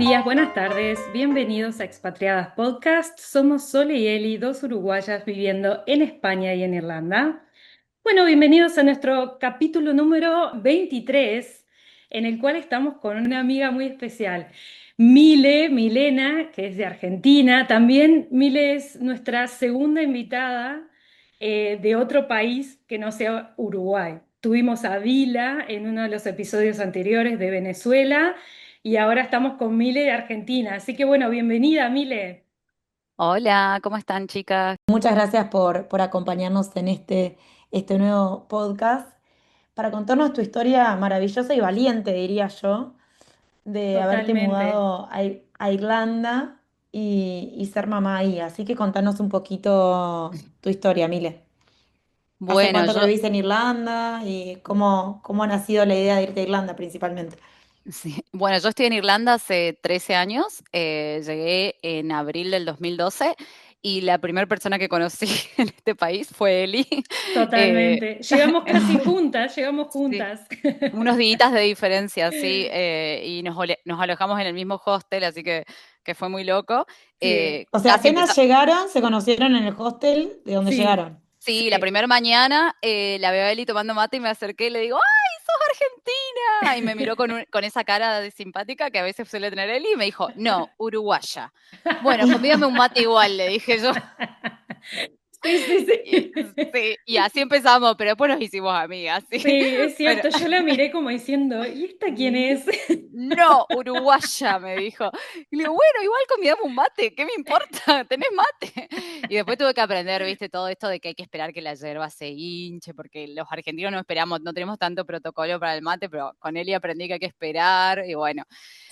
días, buenas tardes, bienvenidos a Expatriadas Podcast. Somos Sole y Eli, dos uruguayas viviendo en España y en Irlanda. Bueno, bienvenidos a nuestro capítulo número 23, en el cual estamos con una amiga muy especial, Milena, que es de Argentina. También Mile es nuestra segunda invitada de otro país que no sea Uruguay. Tuvimos a Vila en uno de los episodios anteriores de Venezuela y ahora estamos con Mile de Argentina. Así que bueno, bienvenida, Mile. Hola, ¿cómo están, chicas? Muchas gracias por acompañarnos en este nuevo podcast para contarnos tu historia maravillosa y valiente, diría yo, de haberte Totalmente. mudado a Irlanda y ser mamá ahí. Así que contanos un poquito tu historia, Mile. ¿Hace Bueno, cuánto que yo, vivís en Irlanda y cómo ha nacido la idea de irte a Irlanda principalmente? sí, bueno, yo estoy en Irlanda hace 13 años, llegué en abril del 2012 y la primera persona que conocí en este país fue Eli. Eh, Totalmente. Llegamos casi juntas, llegamos sí, juntas. unos días de diferencia, sí, y nos alojamos en el mismo hostel, así que fue muy loco. Sí, O sea, Casi apenas empezó. llegaron, se conocieron en el hostel de donde sí, llegaron. Sí, la sí. primera mañana la veo a Eli tomando mate y me acerqué y le digo, ¡ay, sos argentina! Y me miró con esa cara de simpática que a veces suele tener Eli y me dijo, no, uruguaya. Bueno, convídame un mate igual, le dije yo. Sí, sí, Y, sí. sí, y así empezamos, pero después nos hicimos amigas, sí. Sí, es Bueno, cierto. Yo la miré como diciendo, ¿y esta quién es? no, uruguaya, me dijo. Y le digo, bueno, igual convidamos un mate, ¿qué me importa? ¿Tenés mate? Y después tuve que aprender, viste, todo esto de que hay que esperar que la yerba se hinche, porque los argentinos no esperamos, no tenemos tanto protocolo para el mate, pero con Eli aprendí que hay que esperar, y bueno,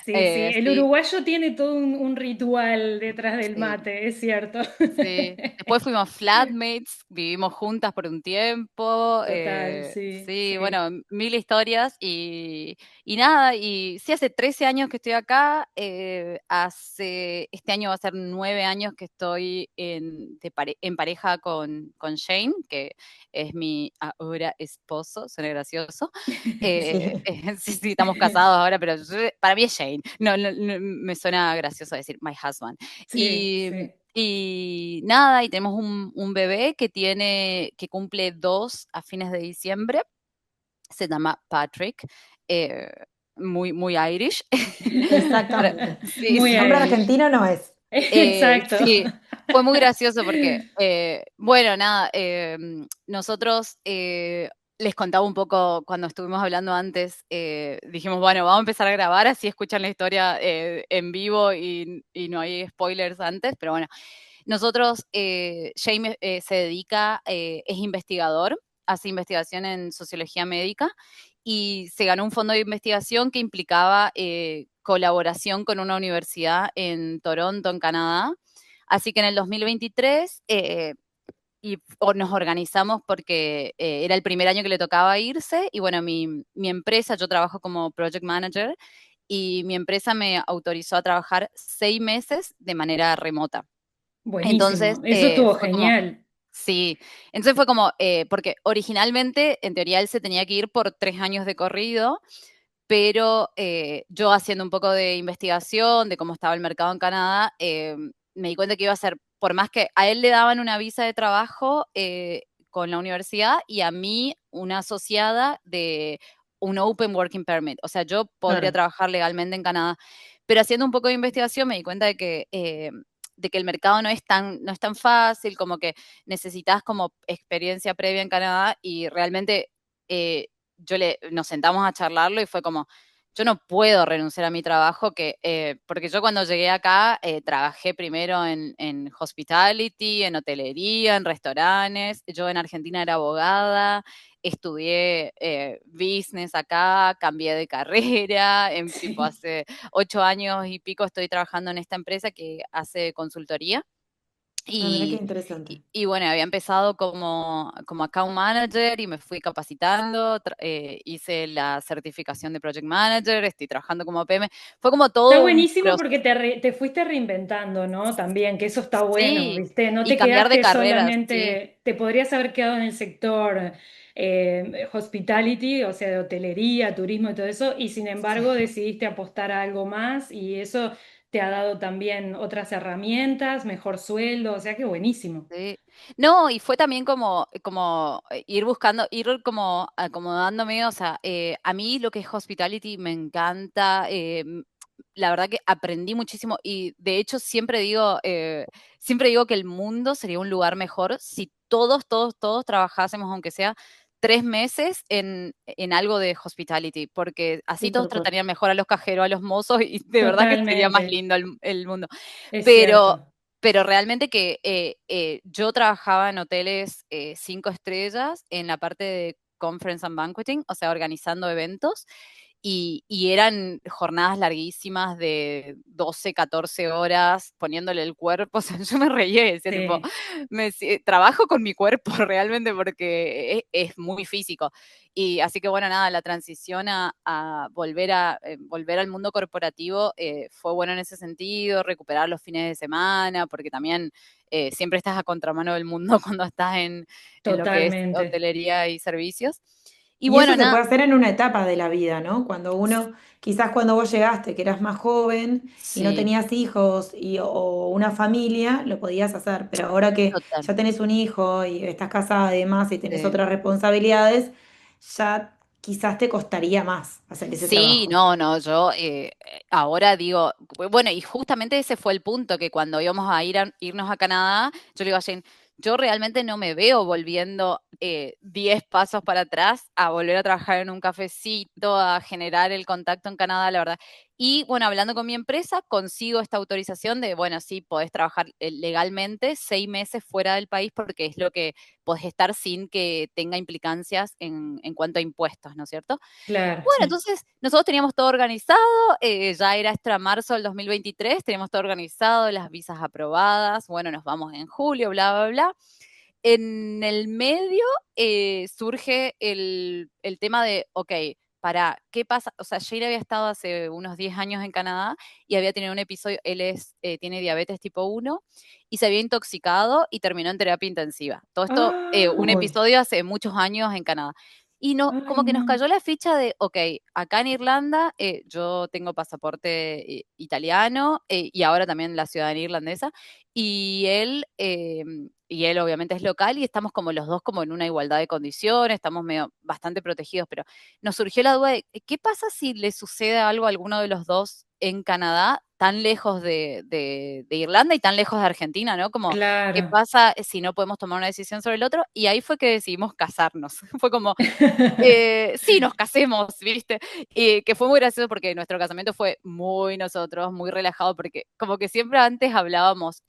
Sí, sí, el sí, uruguayo tiene todo un ritual detrás del sí. mate, es cierto. Sí, después fuimos flatmates, vivimos juntas por un tiempo, Total, sí, sí, sí. bueno, mil historias y nada, y sí, hace 13 años que estoy acá, este año va a ser 9 años que estoy en pareja con Shane, que es mi ahora esposo, suena gracioso. Sí. Sí, sí, estamos casados ahora, pero para mí es Shane, no, me suena gracioso decir my husband. Sí, Y, sí. y nada, y tenemos un bebé que cumple 2 a fines de diciembre. Se llama Patrick. eh, muy Irish. Pero, Exactamente. sí, Muy sí. Nombre Irish. argentino no es. Exacto. Sí, fue muy gracioso porque, bueno, nada, nosotros les contaba un poco cuando estuvimos hablando antes, dijimos, bueno, vamos a empezar a grabar, así escuchan la historia en vivo y no hay spoilers antes, pero bueno, nosotros, Jaime se dedica, es investigador, hace investigación en sociología médica y se ganó un fondo de investigación que implicaba colaboración con una universidad en Toronto, en Canadá. Así que en el 2023 nos organizamos porque era el primer año que le tocaba irse y bueno, mi empresa, yo trabajo como project manager y mi empresa me autorizó a trabajar 6 meses de manera remota. Entonces, Buenísimo. Eso estuvo fue como, genial. sí, entonces fue como, porque originalmente, en teoría, él se tenía que ir por 3 años de corrido, pero yo haciendo un poco de investigación de cómo estaba el mercado en Canadá, me di cuenta que iba a ser, por más que a él le daban una visa de trabajo con la universidad y a mí una asociada de un Open Working Permit, o sea, yo podría Claro. trabajar legalmente en Canadá, pero haciendo un poco de investigación me di cuenta de que el mercado no es tan fácil, como que necesitas como experiencia previa en Canadá y realmente eh, nos sentamos a charlarlo y fue como, yo no puedo renunciar a mi trabajo, porque yo cuando llegué acá trabajé primero en hospitality, en hotelería, en restaurantes, yo en Argentina era abogada, estudié business acá, cambié de carrera, en tipo Sí. hace 8 años y pico estoy trabajando en esta empresa que hace consultoría. Ah, mira qué Y, interesante. y bueno, había empezado como account manager y me fui capacitando, hice la certificación de project manager, estoy trabajando como PM. Fue como Está todo un buenísimo proceso. porque te fuiste reinventando, ¿no? También, que eso está bueno, Sí, ¿viste? No y te cambiar de quedaste carrera, sí. solamente, te podrías haber quedado en el sector hospitality, o sea, de hotelería, turismo y todo eso, y sin Sí. embargo decidiste apostar a algo más y eso te ha dado también otras herramientas, mejor sueldo, o sea que buenísimo. Sí. No, y fue también como ir buscando, ir como acomodándome, o sea, a mí lo que es hospitality me encanta, la verdad que aprendí muchísimo y de hecho siempre digo que el mundo sería un lugar mejor si todos trabajásemos, aunque sea 3 meses en algo de hospitality, porque así Sí, todos tal cual. tratarían mejor a los cajeros, a los mozos y de verdad que sería más Totalmente, lindo el mundo. es Pero cierto. pero realmente que yo trabajaba en hoteles 5 estrellas en la parte de conference and banqueting, o sea, organizando eventos, y eran jornadas larguísimas de 12, 14 horas poniéndole el cuerpo. O sea, yo me reía y decía, tipo, Sí, trabajo con mi cuerpo realmente porque es muy físico. Y así que bueno, nada, la transición a volver al mundo corporativo fue bueno en ese sentido, recuperar los fines de semana, porque también siempre estás a contramano del mundo cuando estás en lo que es totalmente. hotelería y servicios. Y Y eso bueno, se nada, puede hacer en una etapa de la vida, ¿no? Cuando uno, quizás cuando vos llegaste, que eras más joven y no sí, tenías hijos o una familia, lo podías hacer. Pero ahora que total. ya tenés un hijo y estás casada además y tenés Sí. otras responsabilidades, ya quizás te costaría más hacer ese Sí, trabajo. no, no, yo ahora digo, bueno, y justamente ese fue el punto, que cuando íbamos a irnos a Canadá, yo le digo a Jane, yo realmente no me veo volviendo 10 pasos para atrás a volver a trabajar en un cafecito, a generar el contacto en Canadá, la verdad. Y bueno, hablando con mi empresa, consigo esta autorización de, bueno, sí, podés trabajar legalmente 6 meses fuera del país porque es lo que podés estar sin que tenga implicancias en cuanto a impuestos, ¿no es cierto? Claro, Bueno, sí. entonces nosotros teníamos todo organizado, ya era extra marzo del 2023, teníamos todo organizado, las visas aprobadas, bueno, nos vamos en julio, bla, bla, bla. En el medio surge el tema de, ok, para, ¿qué pasa? O sea, Jane había estado hace unos 10 años en Canadá y había tenido un episodio, tiene diabetes tipo 1 y se había intoxicado y terminó en terapia intensiva. Todo esto, un Ah, Uy, episodio hace muchos años en Canadá. Y no, ay, como que nos no. cayó la ficha de, ok, acá en Irlanda yo tengo pasaporte italiano y ahora también la ciudadanía irlandesa, y él obviamente es local y estamos como los dos como en una igualdad de condiciones, estamos medio bastante protegidos, pero nos surgió la duda de, ¿qué pasa si le sucede algo a alguno de los dos en Canadá, tan lejos de Irlanda y tan lejos de Argentina, ¿no? Como, ¿qué Claro. pasa si no podemos tomar una decisión sobre el otro? Y ahí fue que decidimos casarnos. Fue como, sí, nos casemos, ¿viste? Y que fue muy gracioso porque nuestro casamiento fue muy nosotros, muy relajado, porque como que siempre antes hablábamos,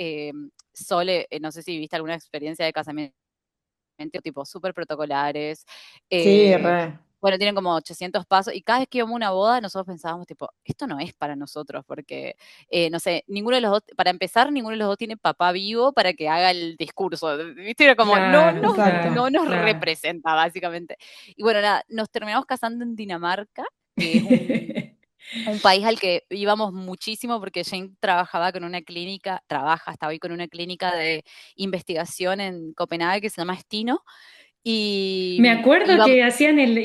Sole, no sé si viste alguna experiencia de casamiento, tipo súper protocolares, sí, eh, re. bueno, tienen como 800 pasos y cada vez que íbamos a una boda nosotros pensábamos tipo, esto no es para nosotros porque, no sé, ninguno de los dos, para empezar, ninguno de los dos tiene papá vivo para que haga el discurso, ¿viste? Era como, Claro, no claro, nos claro. representa básicamente. Y bueno, nada, nos terminamos casando en Dinamarca, que es un país al que íbamos muchísimo porque Jane trabajaba con una clínica, trabaja hasta hoy con una clínica de investigación en Copenhague que se llama Stino. Y Me acuerdo íbamos, que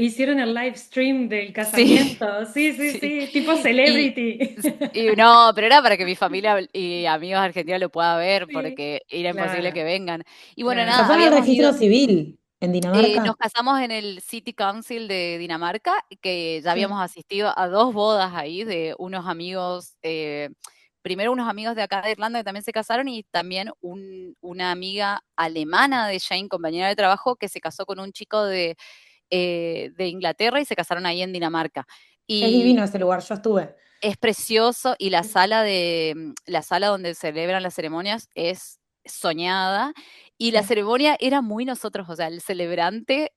hicieron el live stream del sí, casamiento. Sí, sí, sí. sí, tipo Y, celebrity. y no, pero era para que mi familia y amigos argentinos lo puedan ver Sí, porque era imposible que claro, vengan. Y bueno, O sea, claro. nada, fue en el habíamos registro ido, civil en nos Dinamarca. casamos en el City Council de Dinamarca, que ya Sí. habíamos asistido a 2 bodas ahí de unos amigos, primero unos amigos de acá de Irlanda que también se casaron y también una amiga alemana de Jane, compañera de trabajo, que se casó con un chico de Inglaterra y se casaron ahí en Dinamarca. Es Y divino ese lugar, yo estuve. es precioso y la sala donde celebran las ceremonias es soñada y la Sí. ceremonia era muy nosotros, o sea, el celebrante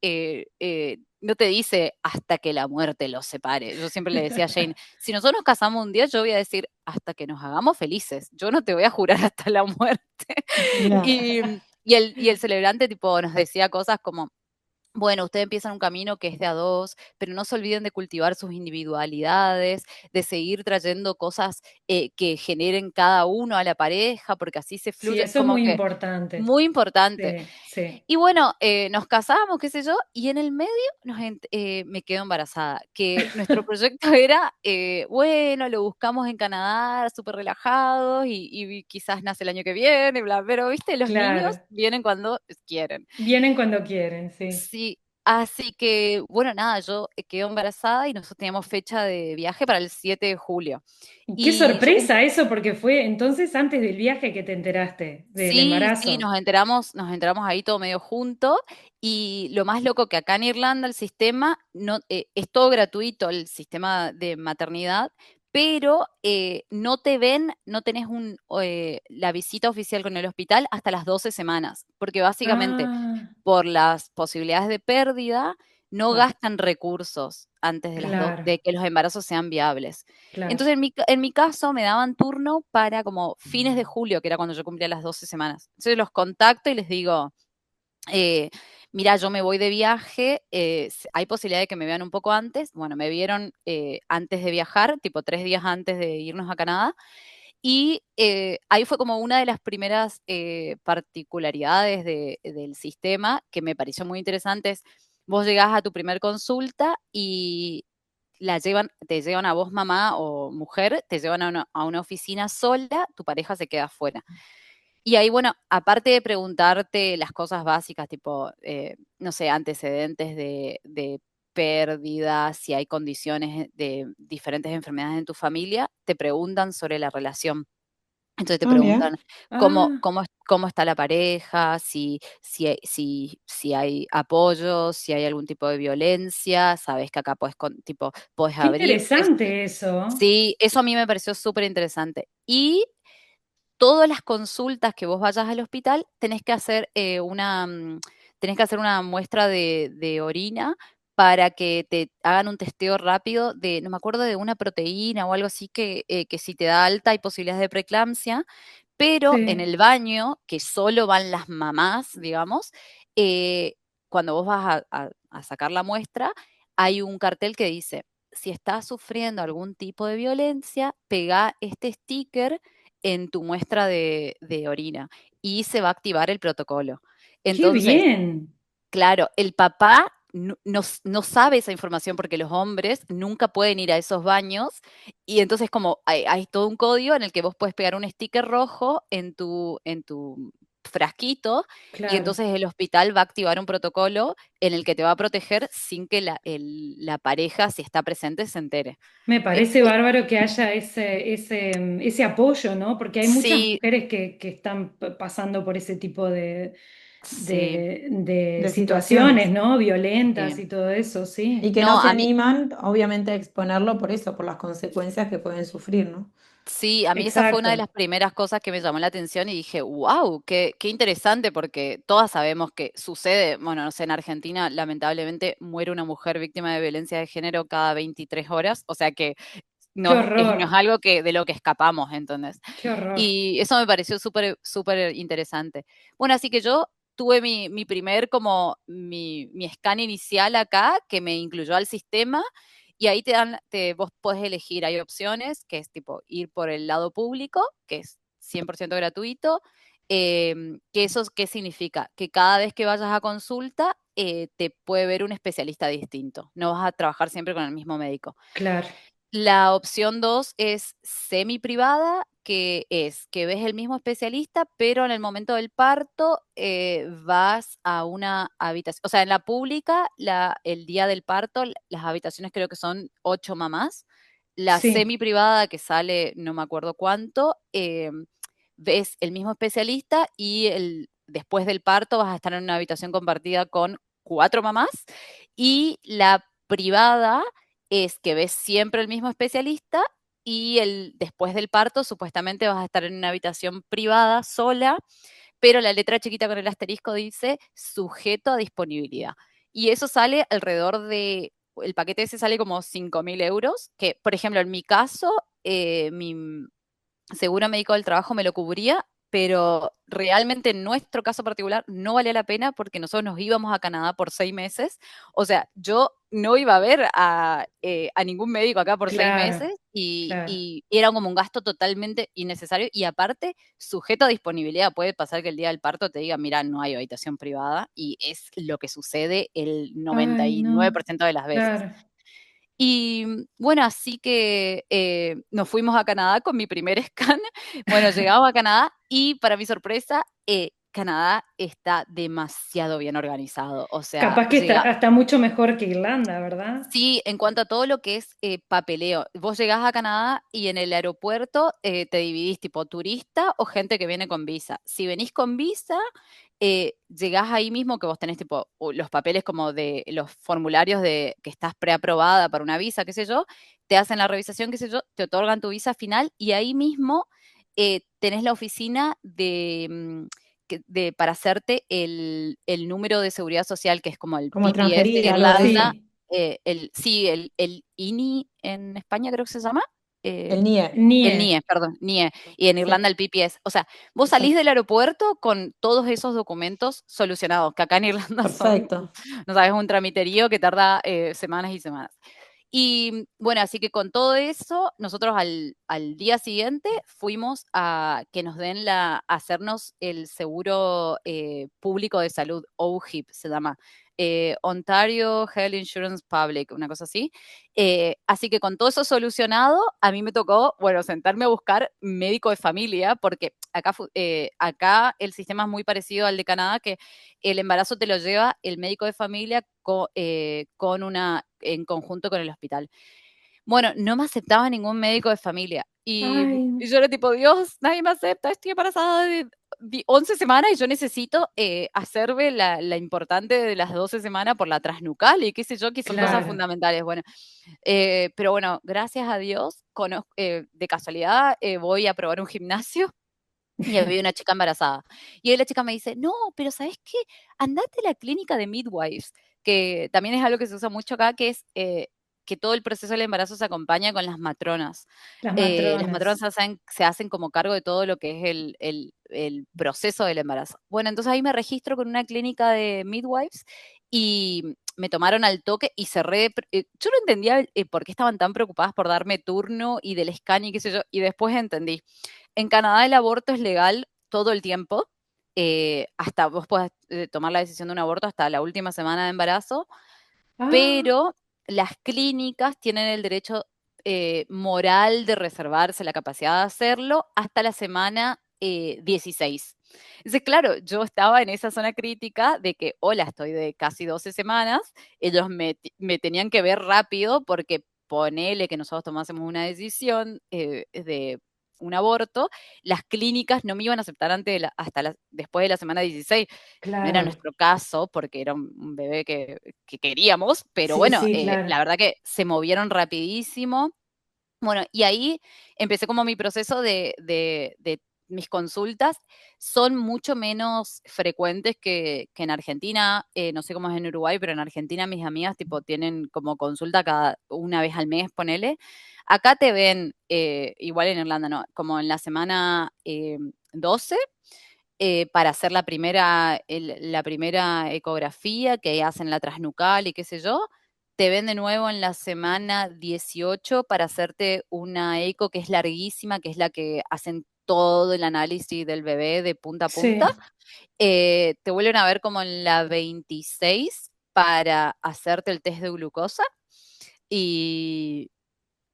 no te dice hasta que la muerte los separe. Yo siempre le decía a Jane, si nosotros nos casamos un día, yo voy a decir hasta que nos hagamos felices. Yo no te voy a jurar hasta la muerte. Claro. Y el celebrante tipo nos decía cosas como, bueno, ustedes empiezan un camino que es de a dos, pero no se olviden de cultivar sus individualidades, de seguir trayendo cosas que generen cada uno a la pareja, porque así se Sí, fluye. eso es Como muy que importante. muy importante. Sí, sí. Y bueno, nos casamos, qué sé yo, y en el medio me quedo embarazada, que nuestro proyecto era, bueno, lo buscamos en Canadá, súper relajados, y quizás nace el año que viene, bla, pero viste, los niños Claro. vienen cuando quieren. Vienen cuando quieren, sí. Sí, así que, bueno, nada, yo quedo embarazada y nosotros teníamos fecha de viaje para el 7 de julio. Y qué Y yo sorpresa eso, porque fue entonces antes del viaje que te enteraste del sí, sí, embarazo. nos enteramos ahí todo medio junto. Y lo más loco que acá en Irlanda el sistema no, es todo gratuito, el sistema de maternidad, pero no te ven, no tenés la visita oficial con el hospital hasta las 12 semanas, porque básicamente Ah, por las posibilidades de pérdida no ah, gastan recursos antes claro, de que los embarazos sean viables. claro. Entonces, en mi caso, me daban turno para como fines de julio, que era cuando yo cumplía las 12 semanas. Entonces los contacto y les digo, eh, mira, yo me voy de viaje, hay posibilidad de que me vean un poco antes. Bueno, me vieron antes de viajar, tipo 3 días antes de irnos a Canadá. Y ahí fue como una de las primeras particularidades del sistema que me pareció muy interesante. Vos llegás a tu primer consulta y te llevan a vos, mamá o mujer, te llevan a una oficina sola, tu pareja se queda afuera. Y ahí, bueno, aparte de preguntarte las cosas básicas, tipo, no sé, antecedentes de pérdida, si hay condiciones de diferentes enfermedades en tu familia, te preguntan sobre la relación. Entonces te Ah, mira. preguntan Ah, cómo está la pareja, si hay apoyo, si hay algún tipo de violencia, sabes que acá puedes qué abrirte. interesante eso. Sí, eso a mí me pareció súper interesante. Y todas las consultas que vos vayas al hospital, tenés que hacer una muestra de orina para que te hagan un testeo rápido no me acuerdo, de una proteína o algo así que si te da alta hay posibilidades de preeclampsia, pero en Sí. el baño, que solo van las mamás, digamos, eh, cuando vos vas a sacar la muestra, hay un cartel que dice, si estás sufriendo algún tipo de violencia, pega este sticker en tu muestra de orina y se va a activar el protocolo. Qué Entonces, bien. claro, el papá no sabe esa información porque los hombres nunca pueden ir a esos baños y entonces como hay todo un código en el que vos puedes pegar un sticker rojo en tu frasquito y Claro. entonces el hospital va a activar un protocolo en el que te va a proteger sin que la pareja, si está presente, se entere. Me Eh, parece eh, bárbaro que haya ese apoyo, ¿no? Porque hay muchas sí, mujeres que están pasando por ese tipo sí, de De situaciones, situaciones. ¿no? Violentas sí. y todo eso, Y sí. que no No, se a mí, animan, obviamente, a exponerlo por eso, por las consecuencias que pueden sufrir, ¿no? Sí, a mí esa fue una de las Exacto. primeras cosas que me llamó la atención y dije, wow, qué interesante, porque todas sabemos que sucede, bueno, no sé, en Argentina lamentablemente muere una mujer víctima de violencia de género cada 23 horas, o sea que Qué no es horror, algo de lo que escapamos, entonces. qué horror. Y eso me pareció súper, súper interesante. Bueno, así que yo tuve mi primer, como mi scan inicial acá, que me incluyó al sistema, y ahí vos podés elegir, hay opciones, que es tipo ir por el lado público, que es 100% gratuito. Que eso, ¿qué significa? Que cada vez que vayas a consulta, te puede ver un especialista distinto. No vas a trabajar siempre con el mismo médico. Claro. La opción 2 es semi privada, que es que ves el mismo especialista, pero en el momento del parto vas a una habitación, o sea, en la pública, el día del parto, las habitaciones creo que son 8 mamás. La Sí, semi privada que sale no me acuerdo cuánto, ves el mismo especialista y después del parto vas a estar en una habitación compartida con 4 mamás. Y la privada es que ves siempre el mismo especialista y después del parto supuestamente vas a estar en una habitación privada sola, pero la letra chiquita con el asterisco dice sujeto a disponibilidad. y eso sale alrededor el paquete ese sale como 5.000 euros, que por ejemplo en mi caso, mi seguro médico del trabajo me lo cubría, pero realmente en nuestro caso particular no valía la pena porque nosotros nos íbamos a Canadá por 6 meses. O sea, yo no iba a ver a ningún médico acá por seis Claro, meses claro. y era como un gasto totalmente innecesario y aparte sujeto a disponibilidad. Puede pasar que el día del parto te diga, mira, no hay habitación privada y es lo que sucede el noventa Ay, y nueve por no, ciento de las veces. claro. Y bueno, así que nos fuimos a Canadá con mi primer scan. Bueno, llegamos a Canadá y para mi sorpresa, Canadá está demasiado bien organizado. O sea, Capaz que está, hasta mucho mejor que Irlanda, ¿verdad? sí, en cuanto a todo lo que es papeleo, vos llegás a Canadá y en el aeropuerto te dividís tipo turista o gente que viene con visa. Si venís con visa, llegás ahí mismo que vos tenés tipo los papeles como de los formularios de que estás preaprobada para una visa, qué sé yo, te hacen la revisación, qué sé yo, te otorgan tu visa final y ahí mismo tenés la oficina para hacerte el número de seguridad social, que es como el Como PPS en extranjería, algo Irlanda, así. Sí, sí, el INI en España creo que se llama. El eh, NIE. el NIE, NIE, perdón, NIE, y en Sí, Irlanda el PPS. O sea, vos salís exacto. del aeropuerto con todos esos documentos solucionados, que acá en Irlanda son, Perfecto. no sabes, un tramiterío que tarda semanas y semanas. Y bueno, así que con todo eso, nosotros al día siguiente fuimos a que nos den hacernos el seguro público de salud, OHIP se llama, Ontario Health Insurance Public, una cosa así. Así que con todo eso solucionado, a mí me tocó, bueno, sentarme a buscar médico de familia, porque acá el sistema es muy parecido al de Canadá, que el embarazo te lo lleva el médico de familia en conjunto con el hospital. Bueno, no me aceptaba ningún médico de familia. Y ay, yo era tipo, Dios, nadie me acepta, estoy embarazada de 11 semanas y yo necesito hacerme la importante de las 12 semanas por la transnucal y qué sé yo, que son cosas claro. fundamentales. Bueno, pero bueno, gracias a Dios, de casualidad voy a probar un gimnasio y había una chica embarazada. Y ahí la chica me dice, no, pero ¿sabes qué? Andate a la clínica de midwives, que también es algo que se usa mucho acá, que es que todo el proceso del embarazo se acompaña con las matronas. Las Las matronas matronas. se hacen como cargo de todo lo que es el proceso del embarazo. Bueno, entonces ahí me registro con una clínica de midwives y me tomaron al toque y cerré. Yo no entendía por qué estaban tan preocupadas por darme turno y del scan y qué sé yo, y después entendí. En Canadá el aborto es legal todo el tiempo, hasta vos podés tomar la decisión de un aborto hasta la última semana de embarazo, Ah, pero las clínicas tienen el derecho moral de reservarse la capacidad de hacerlo hasta la semana 16. Entonces, claro, yo estaba en esa zona crítica de que, hola, estoy de casi 12 semanas, ellos me tenían que ver rápido porque ponele que nosotros tomásemos una decisión de un aborto, las clínicas no me iban a aceptar después de la semana 16. No era claro. nuestro caso porque era un bebé que queríamos, pero Sí, bueno, sí, claro. la verdad que se movieron rapidísimo. Bueno, y ahí empecé como mi proceso de mis consultas. Son mucho menos frecuentes que en Argentina. No sé cómo es en Uruguay, pero en Argentina mis amigas tipo tienen como consulta cada una vez al mes, ponele. Acá te ven, igual en Irlanda, ¿no? Como en la semana 12 para hacer la primera ecografía que hacen la transnucal y qué sé yo. Te ven de nuevo en la semana 18 para hacerte una eco que es larguísima, que es la que hacen todo el análisis del bebé de punta a punta. Sí, Te vuelven a ver como en la 26 para hacerte el test de glucosa y,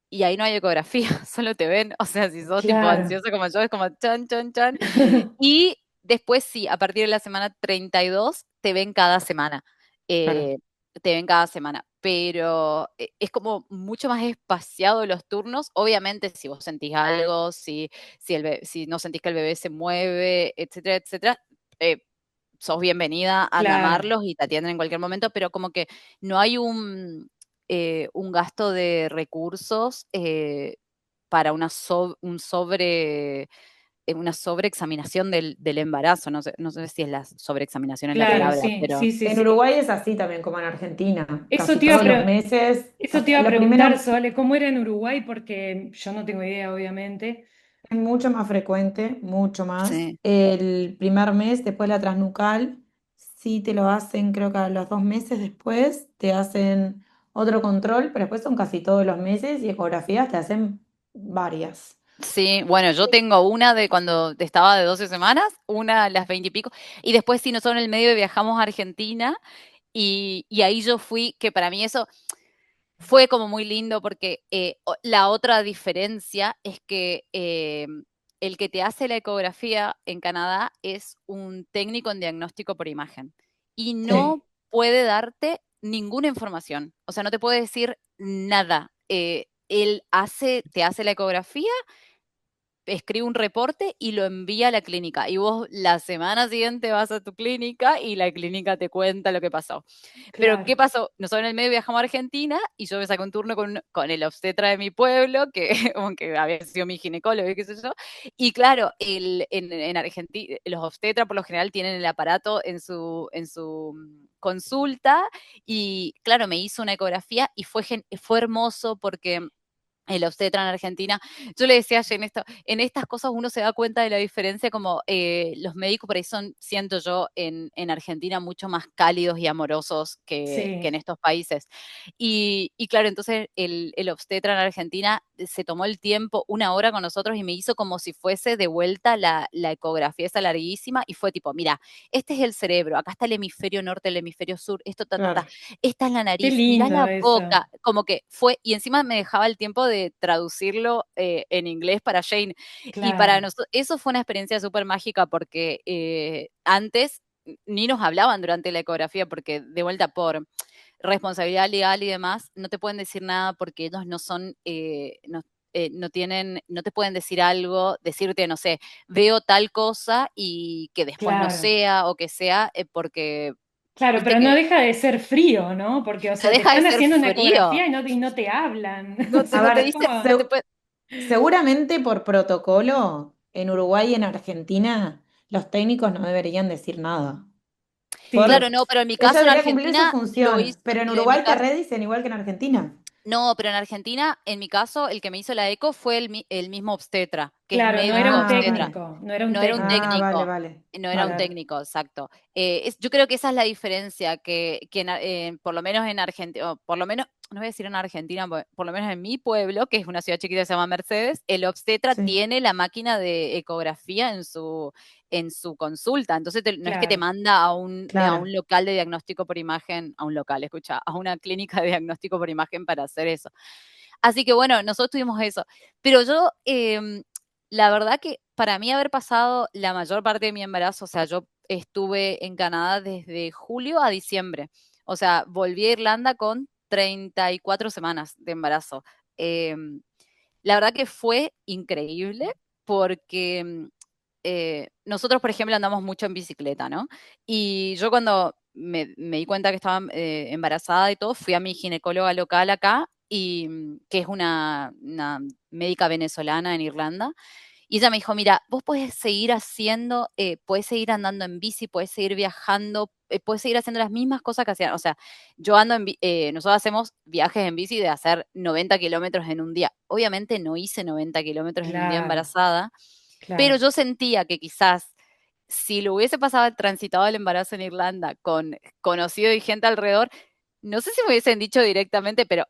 y ahí no hay ecografía, solo te ven, o sea, si sos tipo claro. ansiosa como yo, es como chan, chan, chan. Y después sí, a partir de la semana 32 te ven cada semana. Claro. eh, Te ven cada semana. Pero es como mucho más espaciado los turnos. Obviamente, si vos sentís algo, si no sentís que el bebé se mueve, etcétera, etcétera, eh, sos bienvenida a Claro, llamarlos y te atienden en cualquier momento, pero como que no hay un gasto de recursos para un sobre una sobreexaminación del embarazo. No sé si es la sobreexaminación en la Claro, Sí, palabra, sí, pero sí, sí, en sí. Uruguay es así también como en Argentina, Eso casi te iba a, todos los meses, eso te hasta iba a lo preguntar, primero Sole, ¿cómo era en Uruguay? Porque yo no tengo idea, obviamente. es mucho más frecuente, mucho más. sí. El primer mes, después la transnucal, sí te lo hacen, creo que a los 2 meses después te hacen otro control, pero después son casi todos los meses y ecografías te hacen varias. Sí, bueno, yo tengo una de cuando estaba de 12 semanas, una a las 20 y pico, y después sí, nosotros en el medio viajamos a Argentina y ahí yo fui, que para mí eso fue como muy lindo porque la otra diferencia es que el que te hace la ecografía en Canadá es un técnico en diagnóstico por imagen y Sí, no puede darte ninguna información, o sea, no te puede decir nada. Él te hace la ecografía, escribe un reporte y lo envía a la clínica. Y vos la semana siguiente vas a tu clínica y la clínica te cuenta lo que pasó. Pero Claro, ¿qué pasó? Nosotros en el medio viajamos a Argentina y yo me saqué un turno con el obstetra de mi pueblo, que aunque había sido mi ginecólogo y qué sé yo. Y claro, en Argentina, los obstetras por lo general tienen el aparato en su consulta y claro, me hizo una ecografía y fue hermoso porque el obstetra en Argentina. Yo le decía ayer en estas cosas uno se da cuenta de la diferencia, como los médicos por ahí son, siento yo, en Argentina mucho más cálidos y amorosos que en sí, estos países. Y claro, entonces el obstetra en Argentina se tomó el tiempo, 1 hora con nosotros y me hizo como si fuese de vuelta la ecografía esa larguísima y fue tipo, mira, este es el cerebro, acá está el hemisferio norte, el hemisferio sur, esto, ta, ta, ta, claro. esta es la qué nariz, mirá lindo la eso. boca, como que fue, y encima me dejaba el tiempo de traducirlo en inglés para Jane. Y para Claro, nosotros, eso fue una experiencia súper mágica porque antes ni nos hablaban durante la ecografía, porque de vuelta por responsabilidad legal y demás, no te pueden decir nada porque ellos no son, no tienen, no te pueden decir algo, decirte, no sé, veo tal cosa y que después no claro. sea o que sea, porque Claro, viste pero no que deja de ser frío, ¿no? Porque, o no sea, te deja de están ser haciendo una frío. ecografía y no te hablan. No O te, A sea, no te es ver, dice, como, no te puede. seguramente por protocolo, en Uruguay y en Argentina, los técnicos no deberían decir nada. sí, Claro, Por, no, pero en mi ella caso en debería cumplir su Argentina lo hizo, función, pero en en mi Uruguay te caso, redicen igual que en Argentina. no, pero en Argentina, en mi caso, el que me hizo la eco fue el mismo obstetra, que es claro, no era médico un Ah, obstetra. vale. técnico, no era un No era un Ah, técnico. vale, técnico, vale. no era un Vale. Claro, técnico, exacto. Yo creo que esa es la diferencia, que por lo menos en Argentina, por lo menos, no voy a decir en Argentina, por lo menos en mi pueblo, que es una ciudad chiquita que se llama Mercedes, el obstetra Sí, tiene la máquina de ecografía en su consulta. Entonces no es que te claro, manda a un claro. local de diagnóstico por imagen, a un local, escucha, a una clínica de diagnóstico por imagen para hacer eso. Así que bueno, nosotros tuvimos eso. Pero yo, la verdad que para mí haber pasado la mayor parte de mi embarazo, o sea, yo estuve en Canadá desde julio a diciembre. O sea, volví a Irlanda con 34 semanas de embarazo. Em, la verdad que fue increíble porque nosotros, por ejemplo, andamos mucho en bicicleta, ¿no? Y yo cuando me di cuenta que estaba embarazada y todo, fui a mi ginecóloga local acá, que es una médica venezolana en Irlanda, y ella me dijo, mira, vos podés seguir haciendo, podés seguir andando en bici, podés seguir viajando, podés seguir haciendo las mismas cosas que hacían. O sea, nosotros hacemos viajes en bici de hacer 90 kilómetros en un día. Obviamente no hice 90 kilómetros en un día claro, embarazada, pero claro. yo sentía que quizás si lo hubiese pasado transitado el embarazo en Irlanda con conocido y gente alrededor, no sé si me hubiesen dicho directamente, pero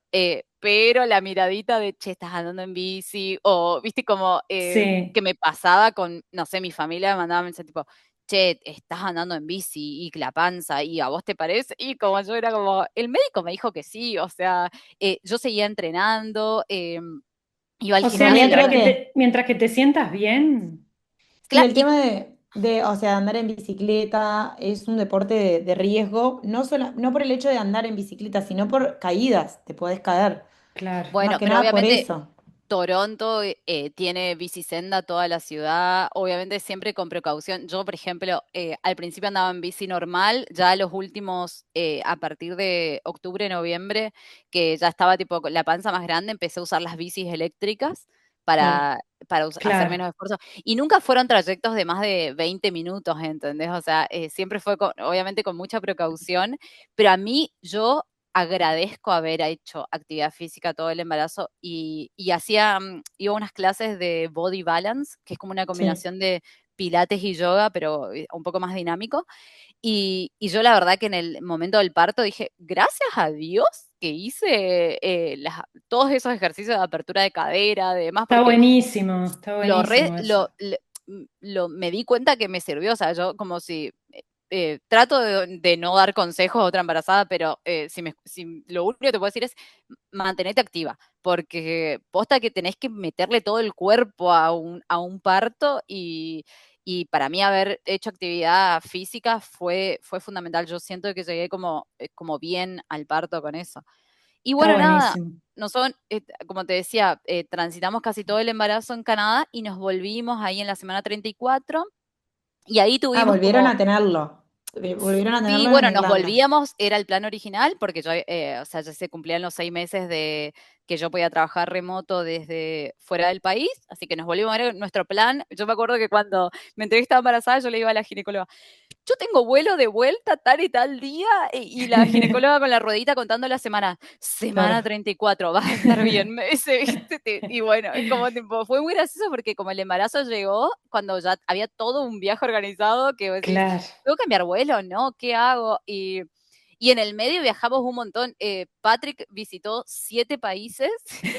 la miradita de, che, estás andando en bici, o viste como Sí. que me pasaba con, no sé, mi familia me mandaba mensajes tipo, che, estás andando en bici y la panza, y a vos te parece, y como yo era como, el médico me dijo que sí, o sea, yo seguía entrenando, iba al O sea, Había gimnasio, creo que, mientras que te sientas bien. sí, claro, el tema o sea, andar en bicicleta es un deporte de riesgo, no por el hecho de andar en bicicleta, sino por caídas, te podés caer. Claro, Más bueno, que pero nada por obviamente eso. Toronto tiene bicisenda toda la ciudad, obviamente siempre con precaución. Yo, por ejemplo, al principio andaba en bici normal, ya los últimos, a partir de octubre, noviembre, que ya estaba tipo con la panza más grande, empecé a usar las bicis eléctricas Claro, para hacer claro. menos esfuerzo. Y nunca fueron trayectos de más de 20 minutos, ¿entendés? O sea, siempre fue obviamente con mucha precaución, pero a mí yo agradezco haber hecho actividad física todo el embarazo y hacía, iba a unas clases de body balance, que es como una sí. combinación de pilates y yoga, pero un poco más dinámico. Y yo la verdad que en el momento del parto dije, gracias a Dios que hice todos esos ejercicios de apertura de cadera, de demás, porque Está lo, re- buenísimo eso. me di cuenta que me sirvió. O sea, yo como si trato de no dar consejos a otra embarazada, pero si lo único que te puedo decir es mantenerte activa, porque posta que tenés que meterle todo el cuerpo a un parto y para mí haber hecho actividad física fue fundamental. Yo siento que llegué como bien al parto con eso. Y Está bueno, nada, buenísimo. como te decía, transitamos casi todo el embarazo en Canadá y nos volvimos ahí en la semana 34 y ahí Ah, tuvimos volvieron como a tenerlo. Volvieron a sí, tenerlo en bueno, nos Irlanda. volvíamos, era el plan original, porque yo, o sea, ya se cumplían los 6 meses de que yo podía trabajar remoto desde fuera del país, así que nos volvimos, era nuestro plan. Yo me acuerdo que cuando me enteré que estaba embarazada, yo le iba a la ginecóloga, yo tengo vuelo de vuelta tal y tal día, y la ginecóloga con la ruedita contando la semana, Claro. semana 34 vas a estar bien, me dice, ¿viste? Y bueno, es como tipo, fue muy gracioso porque como el embarazo llegó, cuando ya había todo un viaje organizado, que vos decís, Claro. ¿tengo que cambiar vuelo? ¿No? ¿Qué hago? Y en el medio viajamos un montón. Patrick visitó 7 países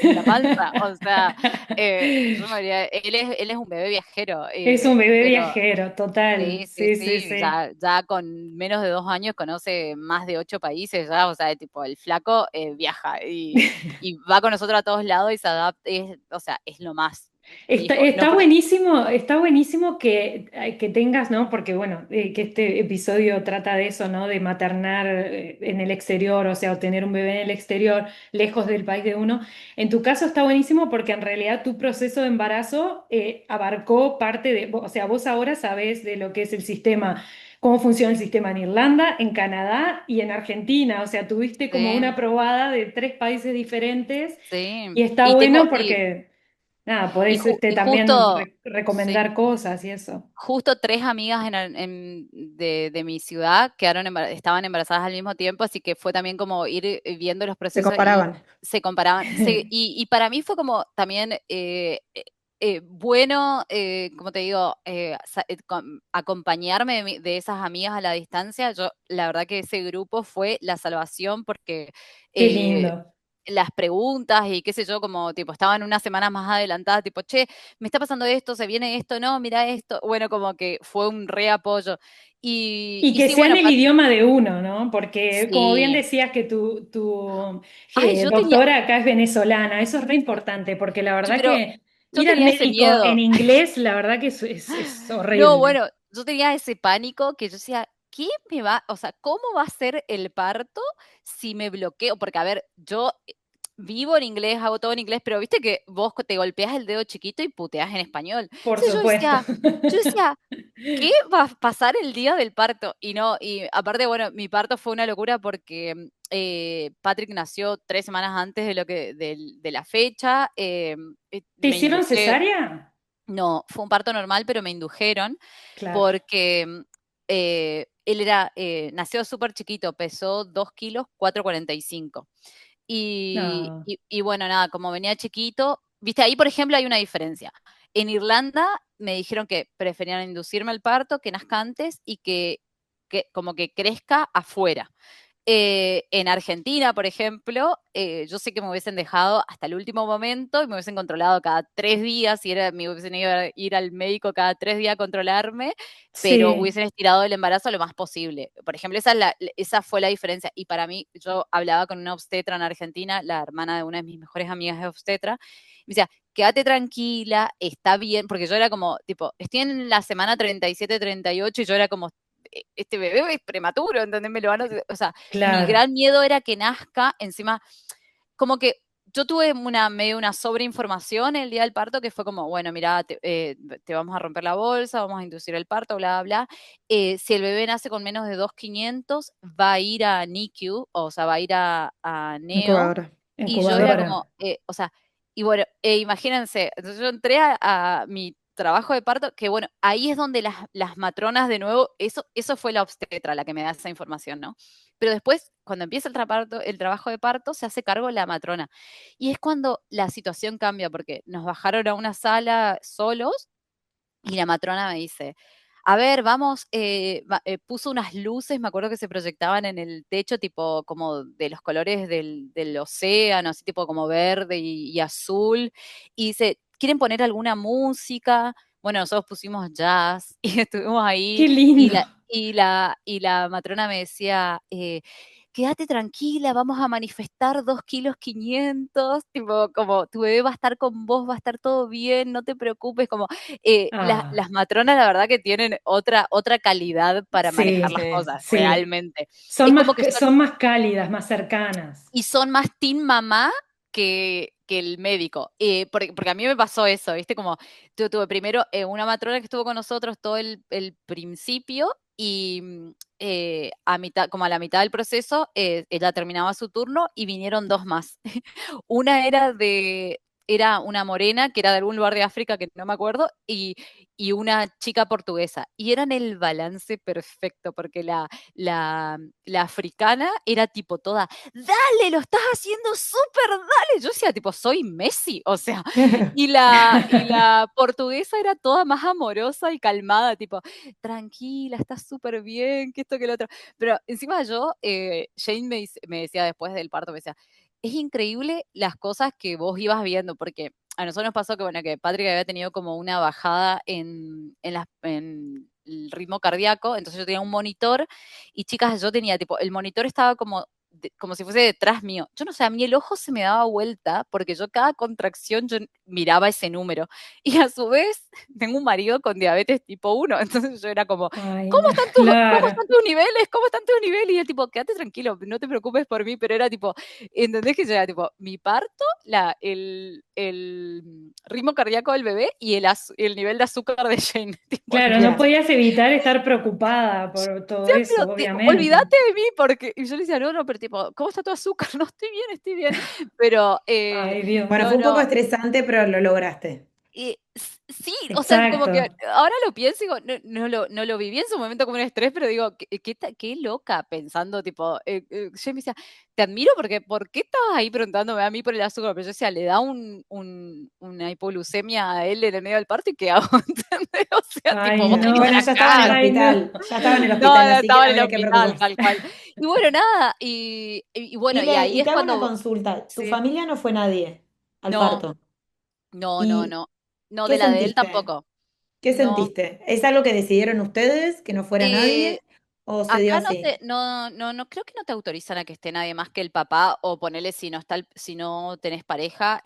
en la panza, o sea, yo me diría, él es un bebé viajero, Es un bebé pero viajero, total. sí, sí, Sí, sí, sí, sí. ya con menos de 2 años conoce más de 8 países ya, o sea, tipo, el flaco viaja y va con nosotros a todos lados y se adapta, o sea, es lo más. Dijo, no, Está buenísimo que tengas, ¿no? Porque bueno, que este episodio trata de eso, ¿no? De maternar en el exterior, o sea, o tener un bebé en el exterior, lejos del país de uno. En tu caso está buenísimo porque en realidad tu proceso de embarazo abarcó parte o sea, vos ahora sabés de lo que es el sistema, cómo funciona el sistema en Irlanda, en Canadá y en Argentina. O sea, tuviste como una sí, probada de 3 países diferentes sí. y está Y tengo, bueno porque... Nada, podés y también justo, sí, recomendar cosas y eso. justo 3 amigas de mi ciudad estaban embarazadas al mismo tiempo, así que fue también como ir viendo los Se procesos y comparaban. se comparaban. Y para mí fue como también bueno, como te digo, acompañarme de esas amigas a la distancia. Yo, la verdad que ese grupo fue la salvación porque Qué eh, lindo. las preguntas y qué sé yo, como tipo, estaban unas semanas más adelantadas, tipo, che, me está pasando esto, se viene esto, no, mira esto. Bueno, como que fue un re apoyo. Y Y que sí, sea en bueno, el idioma de uno, ¿no? Porque como bien sí. decías que tu Ay, yo tenía, doctora acá es venezolana, eso es re importante, porque la verdad pero que yo ir al tenía ese médico en miedo. inglés, la verdad que es No, horrible. bueno, yo tenía ese pánico que yo decía, ¿qué me va, o sea, cómo va a ser el parto si me bloqueo? Porque, a ver, yo vivo en inglés, hago todo en inglés, pero viste que vos te golpeas el dedo chiquito y puteas en español. Por Entonces supuesto. yo decía, ¿qué va a pasar el día del parto? Y no, y aparte, bueno, mi parto fue una locura porque Patrick nació 3 semanas antes de la fecha. ¿Te Me hicieron induje, cesárea? no, fue un parto normal, pero me indujeron Claro. porque él nació súper chiquito, pesó 2 kilos, 4,45. No. Y bueno, nada, como venía chiquito, viste, ahí por ejemplo hay una diferencia. En Irlanda me dijeron que preferían inducirme al parto, que nazca antes y que como que crezca afuera. En Argentina, por ejemplo, yo sé que me hubiesen dejado hasta el último momento y me hubiesen controlado cada 3 días, me hubiesen ido a ir al médico cada 3 días a controlarme, pero Sí. hubiesen estirado el embarazo lo más posible. Por ejemplo, esa fue la diferencia. Y para mí, yo hablaba con una obstetra en Argentina, la hermana de una de mis mejores amigas es obstetra, y me decía, quédate tranquila, está bien, porque yo era como, tipo, estoy en la semana 37, 38 y yo era como, este bebé es prematuro, ¿entendés? Me lo van a, o sea, mi Claro. gran miedo era que nazca, encima, como que yo tuve medio una sobreinformación el día del parto que fue como, bueno, mira, te vamos a romper la bolsa, vamos a inducir el parto, bla, bla, bla. Si el bebé nace con menos de 2,500, va a ir a NICU, o sea, va a ir a NEO. Incubadora. Y yo era Incubadora. como, o sea, Y bueno, imagínense, entonces yo entré a mi trabajo de parto, que bueno, ahí es donde las matronas de nuevo, eso fue la obstetra la que me da esa información, ¿no? Pero después, cuando empieza el trabajo de parto, se hace cargo la matrona. Y es cuando la situación cambia, porque nos bajaron a una sala solos y la matrona me dice, a ver, vamos, puso unas luces, me acuerdo que se proyectaban en el techo, tipo como de los colores del océano, así tipo como verde y azul, y dice, ¿quieren poner alguna música? Bueno, nosotros pusimos jazz y estuvimos ahí Qué lindo. y la matrona me decía, quédate tranquila, vamos a manifestar 2,5 kilos, tipo, como tu bebé va a estar con vos, va a estar todo bien, no te preocupes, como Ah, las matronas, la verdad que tienen otra calidad para manejar sí, las Sí. cosas, sí. realmente. Es como que Son más cálidas, más cercanas. y son más team mamá que el médico. Porque a mí me pasó eso, ¿viste? Como yo tuve primero una matrona que estuvo con nosotros todo el principio y como a la mitad del proceso, ella terminaba su turno y vinieron dos más. Una era una morena que era de algún lugar de África que no me acuerdo, y una chica portuguesa. Y eran el balance perfecto, porque la africana era tipo toda, dale, lo estás haciendo súper, dale. Yo decía, tipo, soy Messi, o sea, y la portuguesa era toda más amorosa y calmada, tipo, tranquila, estás súper bien, que esto, que lo otro. Pero encima Jane me decía después del parto, me decía, es increíble las cosas que vos ibas viendo, porque a nosotros nos pasó que, bueno, que Patrick había tenido como una bajada en el ritmo cardíaco, entonces yo tenía un monitor y chicas, yo tenía tipo, el monitor estaba como si fuese detrás mío. Yo no sé, a mí el ojo se me daba vuelta porque yo cada contracción yo miraba ese número. Y a su vez tengo un marido con diabetes tipo 1, entonces yo era como, Ay, ¿cómo no, están cómo claro. están tus niveles? ¿Cómo están tus niveles? Y él tipo, quédate tranquilo, no te preocupes por mí, pero era tipo, ¿entendés que yo era tipo, mi parto, el ritmo cardíaco del bebé y el nivel de azúcar de Jane? Tipo, Claro, no Claro. podías evitar estar preocupada por todo decía, eso, pero obviamente. olvídate de mí, porque y yo le decía, no, no, pero tipo, ¿cómo está tu azúcar? No, estoy bien, estoy bien. Pero, Ay, Dios. Bueno, no, fue un poco no, estresante, pero lo lograste. sí, o sea, como que Exacto. ahora lo pienso y digo, no lo viví en su momento como un estrés, pero digo, qué loca pensando, tipo, yo me decía, te admiro porque, ¿por qué estabas ahí preguntándome a mí por el azúcar? Pero yo decía, le da una hipoglucemia a él en el medio del parto y ¿qué hago? ¿Entendés? O sea, tipo, Ay, vos tenés que Bueno, estar no. ya estaba en el acá. Ay, no. hospital, ya estaba en el No, hospital, no, así que estaba no en el había que hospital, preocuparse. tal cual. Y bueno, nada, y bueno, y Mile, ahí y es te hago una cuando, consulta. ¿Tu sí, familia no fue nadie al no, parto? no, no, ¿Y no, no, qué de la de él sentiste? tampoco, ¿Qué no. sentiste? ¿Es algo que decidieron ustedes, que no fuera Eh, nadie? ¿O se dio Acá así? no creo que no te autorizan a que esté nadie más que el papá, o ponele si no tenés pareja,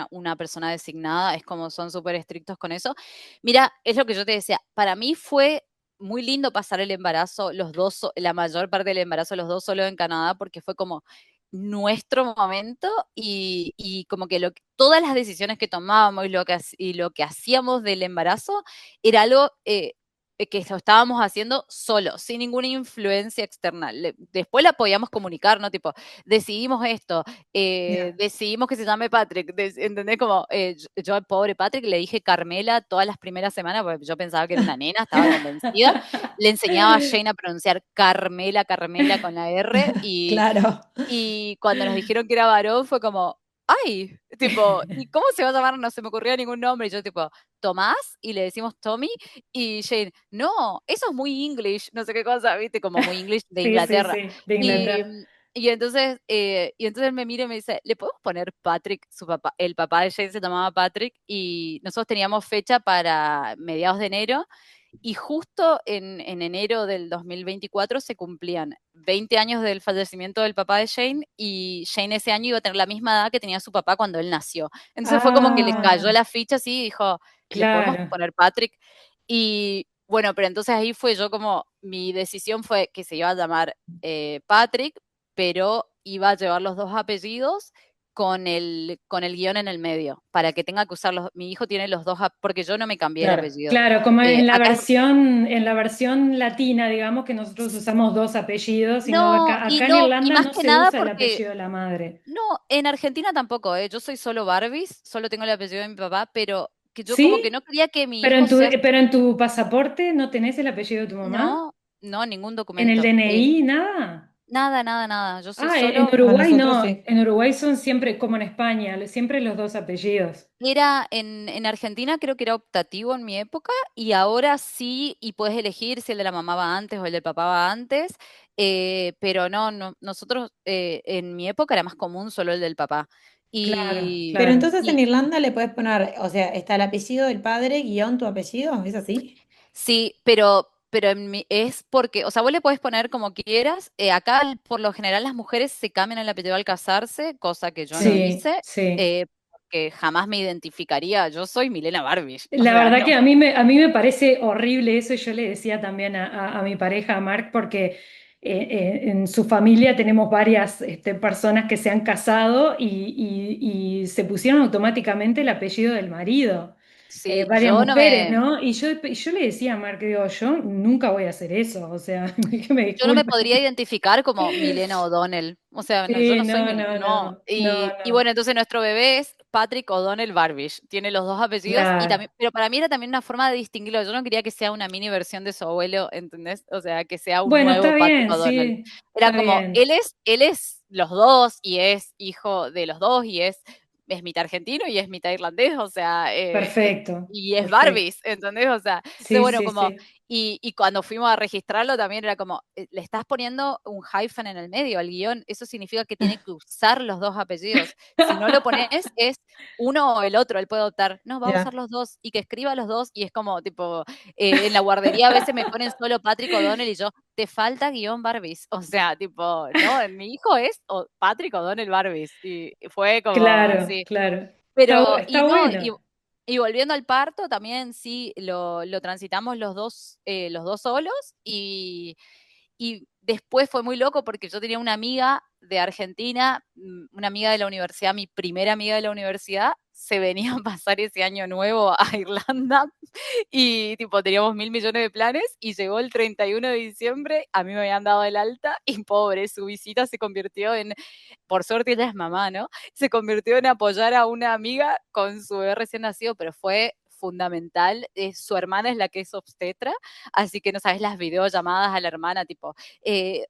una persona designada, es como son súper estrictos con eso. Mira, es lo que yo te decía, para mí fue muy lindo pasar el embarazo, los dos, la mayor parte del embarazo, los dos solo en Canadá, porque fue como nuestro momento y como que todas las decisiones que tomábamos y lo que hacíamos del embarazo era algo que lo estábamos haciendo solo, sin ninguna influencia externa. Después la podíamos comunicar, ¿no? Tipo, decidimos esto, Ya. decidimos que se llame Patrick, ¿entendés? Como yo al pobre Patrick le dije Carmela todas las primeras semanas, porque yo pensaba que era una nena, estaba convencida. Le enseñaba a Jane a pronunciar Carmela, Carmela con la R, Claro. y cuando nos dijeron que era varón fue como, ay, tipo, ¿y cómo se va a llamar? No se me ocurría ningún nombre. Y yo tipo, Tomás, y le decimos Tommy, y Jane, no, eso es muy English, no sé qué cosa, viste, como muy English de Sí, sí, Inglaterra. sí, de Y, Inglaterra. y entonces él me mira y me dice, ¿le podemos poner Patrick? Su papá, el papá de Jane se llamaba Patrick, y nosotros teníamos fecha para mediados de enero, y justo en enero del 2024 se cumplían 20 años del fallecimiento del papá de Jane, y Jane ese año iba a tener la misma edad que tenía su papá cuando él nació. Entonces fue como que le cayó Ah, la ficha así y dijo, ¿le podemos claro. poner Patrick? Y bueno, pero entonces ahí fue yo como, mi decisión fue que se iba a llamar Patrick, pero iba a llevar los dos apellidos con el guión en el medio, para que tenga que usar mi hijo tiene los dos, porque yo no me cambié el Claro. apellido. Claro, como Acá en la versión latina, digamos que nosotros usamos dos apellidos, sino no, acá en y Irlanda más no que se nada usa el porque, apellido de la madre. no, en Argentina tampoco, yo soy solo Barbies, solo tengo el apellido de mi papá, pero que yo como que ¿Sí? no quería que mi hijo sea, Pero en tu pasaporte no tenés el apellido de tu mamá. no, no, ningún ¿En el documento. DNI nada? Nada, nada, nada. Yo soy Ah, en solo. A Uruguay nosotros no. sí. En Uruguay son siempre, como en España, siempre los dos apellidos. Era en Argentina, creo que era optativo en mi época, y ahora sí, y puedes elegir si el de la mamá va antes o el del papá va antes, pero no, no, nosotros en mi época era más común solo el del papá. Claro, Y, Pero claro. entonces en y Irlanda le puedes poner, o sea, está el apellido del padre, guión tu apellido, ¿es así? sí, pero es porque, o sea, vos le podés poner como quieras. Acá, por lo general, las mujeres se cambian el apellido al casarse, cosa que yo no Sí, hice, sí. porque jamás me identificaría. Yo soy Milena Barbish, o La sea, verdad no. que a mí me parece horrible eso, y yo le decía también a mi pareja, a Mark, porque en su familia tenemos varias personas que se han casado y se pusieron automáticamente el apellido del marido, Sí, varias mujeres, ¿no? Y yo le decía a Mark, digo, yo nunca voy a hacer eso, o sea, que me yo no me disculpe. podría identificar como Milena O'Donnell. O sea, no, yo Sí, no soy no, Milena, no, no. no, no, Y no, bueno, entonces nuestro bebé es Patrick O'Donnell Barbish. Tiene los dos apellidos y claro, también, pero para mí era también una forma de distinguirlo. Yo no quería que sea una mini versión de su abuelo, ¿entendés? O sea, que sea un bueno, está nuevo Patrick bien, O'Donnell. sí, Era está como, bien, él es los dos y es hijo de los dos y es mitad argentino y es mitad irlandés, o sea, perfecto, y es perfecto, Barbies, ¿entendés? O sea, entonces, sí, bueno, sí, como sí. y cuando fuimos a registrarlo también era como, le estás poniendo un hyphen en el medio al guión, eso significa que tiene que usar los dos apellidos. Si no lo pones, es uno o el otro, él puede optar, no, va a usar Ya. los dos y que escriba los dos. Y es como, tipo, en la guardería a veces me ponen solo Patrick O'Donnell y yo, te falta guión Barbies. O sea, tipo, no, mi hijo es Patrick O'Donnell Barbies. Y fue como, Claro, sí. claro. Pero, Está bueno. y volviendo al parto, también sí, lo transitamos los dos solos y después fue muy loco porque yo tenía una amiga de Argentina, una amiga de la universidad, mi primera amiga de la universidad, se venía a pasar ese año nuevo a Irlanda y tipo teníamos 1.000 millones de planes y llegó el 31 de diciembre, a mí me habían dado el alta y pobre, su visita se convirtió en, por suerte ella es mamá, ¿no? Se convirtió en apoyar a una amiga con su bebé recién nacido, pero fue fundamental. Su hermana es la que es obstetra, así que no sabes las videollamadas a la hermana, tipo,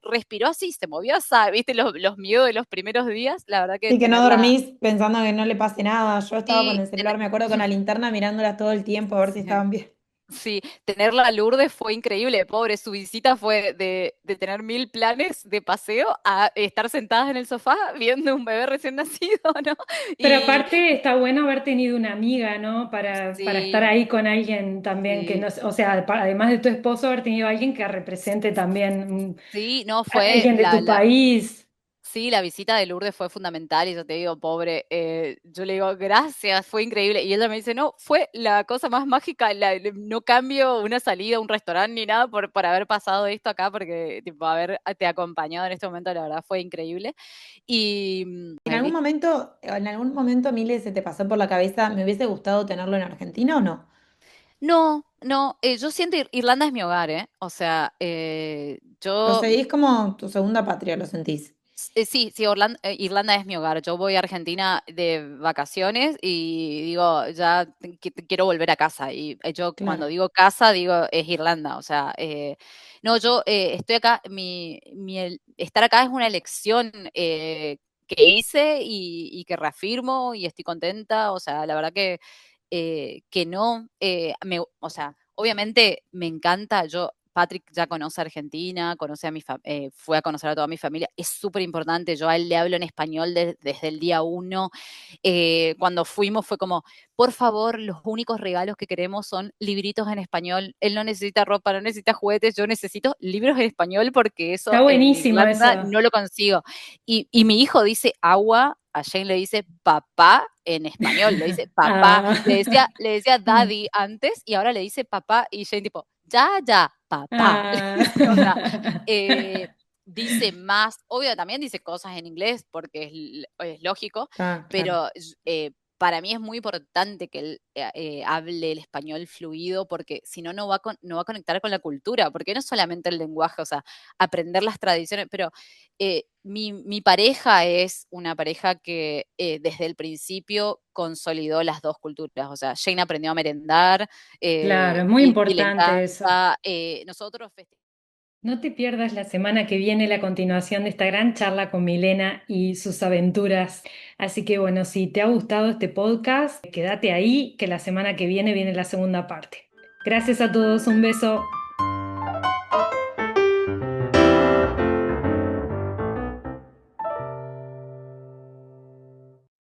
respiró así, se movió así, viste los miedos de los primeros días, la verdad que Sí, que no tenerla, dormís pensando que no le pase nada. Yo estaba con sí, el celular, me acuerdo, con la linterna mirándolas todo el tiempo a ver si sí. estaban bien. Sí, tenerla a Lourdes fue increíble, pobre, su visita fue de tener 1.000 planes de paseo a estar sentadas en el sofá viendo un bebé recién nacido, ¿no? Pero Y aparte está bueno haber tenido una amiga, ¿no? Para estar sí, ahí con alguien también que sí, no, o sea, además de tu esposo, haber tenido alguien que represente también sí, no, a fue alguien de tu país. sí, la visita de Lourdes fue fundamental y yo te digo, pobre, yo le digo, gracias, fue increíble. Y ella me dice, no, fue la cosa más mágica, no cambio una salida a un restaurante ni nada por haber pasado esto acá, porque tipo, haberte acompañado en este momento, la verdad, fue increíble. Y Eli, En algún momento, Mile, se te pasó por la cabeza, me hubiese gustado tenerlo en Argentina o no? no, no, yo siento Irlanda es mi hogar, ¿eh? O sea, Lo yo seguís como tu segunda patria, lo sentís. Sí, sí, Irlanda es mi hogar. Yo voy a Argentina de vacaciones y digo, ya quiero volver a casa. Y yo cuando Claro. digo casa, digo, es Irlanda. O sea, no, yo estoy acá, estar acá es una elección que hice y que reafirmo y estoy contenta. O sea, la verdad que no, o sea, obviamente me encanta. Patrick ya conoce Argentina, fue a conocer a toda mi familia, es súper importante, yo a él le hablo en español desde el día uno. Cuando fuimos fue como, por favor, los únicos regalos que queremos son libritos en español, él no necesita ropa, no necesita juguetes, yo necesito libros en español porque eso Está en buenísimo Irlanda eso. no lo consigo. Y mi hijo dice agua, a Jane le dice papá en español, le dice papá, Ah. le decía daddy antes y ahora le dice papá y Jane tipo, ya, ya, papá. Ah. O sea, eh, dice más, obvio también dice cosas en inglés porque es lógico, Ah, claro. pero para mí es muy importante que él hable el español fluido porque si no, no va a conectar con la cultura, porque no es solamente el lenguaje, o sea, aprender las tradiciones, pero mi pareja es una pareja que desde el principio consolidó las dos culturas, o sea, Jane aprendió a merendar Claro, es muy y le importante eso. encanta, nosotros No te pierdas la semana que viene la continuación de esta gran charla con Milena y sus aventuras. Así que bueno, si te ha gustado este podcast, quédate ahí, que la semana que viene viene la segunda parte. Gracias a todos, un beso.